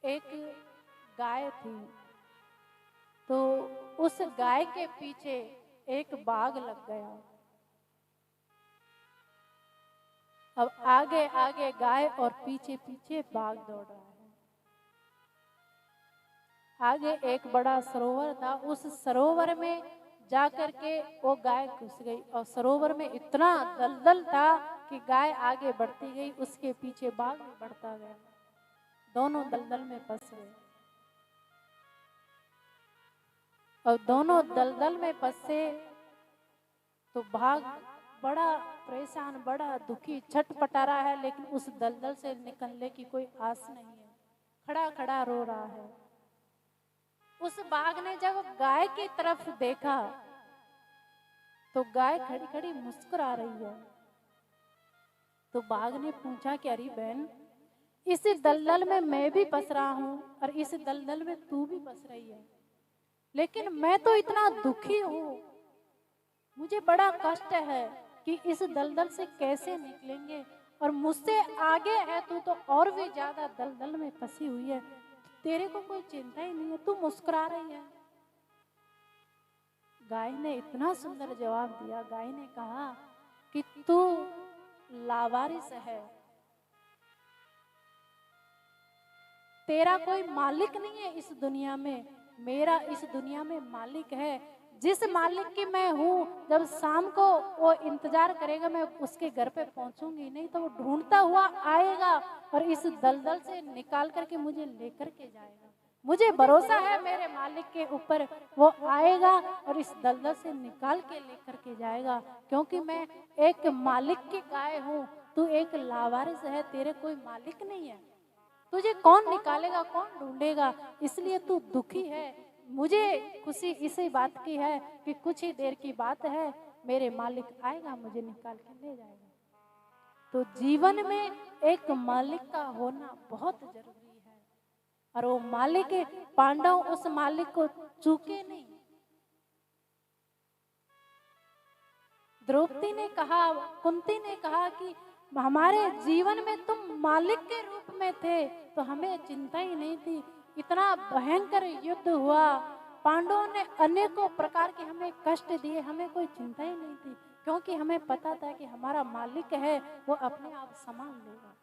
एक गाय थी, तो उस गाय के पीछे एक बाघ लग गया। अब आगे आगे गाय और पीछे पीछे बाघ दौड़ रहा है। आगे एक बड़ा सरोवर था, उस सरोवर में जाकर के वो गाय घुस गई और सरोवर में इतना दलदल था कि गाय आगे बढ़ती गई, उसके पीछे बाघ भी बढ़ता गया। दोनों दलदल में फंस गए और दोनों दलदल में फंसे तो बाघ बड़ा परेशान, बड़ा दुखी, छटपटा रहा है, लेकिन उस दलदल से निकलने की कोई आस नहीं है, खड़ा खड़ा रो रहा है। उस बाघ ने जब गाय की तरफ देखा तो गाय खड़ी खड़ी मुस्कुरा रही है। तो बाघ ने पूछा कि अरे बहन, इस दलदल में मैं भी फंस रहा हूं और इस दलदल में तू भी फंस रही है, लेकिन मैं तो इतना दुखी हूं, मुझे बड़ा कष्ट है कि इस दलदल से कैसे निकलेंगे, और मुझसे आगे है तू तो और भी ज्यादा दलदल में फंसी हुई है, तेरे को कोई चिंता ही नहीं है, तू मुस्कुरा रही है। गाय ने इतना सुंदर जवाब दिया। गाय ने कहा कि तू लावारिस है, तेरा कोई मालिक नहीं है इस दुनिया में, मेरा इस दुनिया में मालिक है। जिस मालिक की मैं हूँ, जब शाम को वो इंतजार करेगा, मैं उसके घर पे पहुंचूंगी, नहीं तो वो ढूंढता हुआ आएगा और इस दलदल से निकाल करके मुझे लेकर के जाएगा। मुझे भरोसा है मेरे मालिक के ऊपर, वो आएगा और इस दलदल से निकाल के लेकर के जाएगा, क्योंकि मैं एक मालिक की गाय हूँ, तू एक लावारिस है, तेरे कोई मालिक नहीं है, तुझे कौन निकालेगा, कौन ढूंढेगा, इसलिए तू दुखी है। मुझे खुशी इसी बात की है कि कुछ ही देर की बात है, मेरे मालिक आएगा, मुझे निकाल के ले जाएगा। तो जीवन में एक मालिक का होना बहुत जरूरी है, और वो मालिक, पांडव उस मालिक को चूके नहीं। द्रौपदी ने कहा, कुंती ने कहा कि हमारे जीवन में तुम मालिक के रूप में थे तो हमें चिंता ही नहीं थी। इतना भयंकर युद्ध हुआ, पांडवों ने अनेकों प्रकार के हमें कष्ट दिए, हमें कोई चिंता ही नहीं थी, क्योंकि हमें पता था कि हमारा मालिक है, वो अपने आप संभाल लेगा।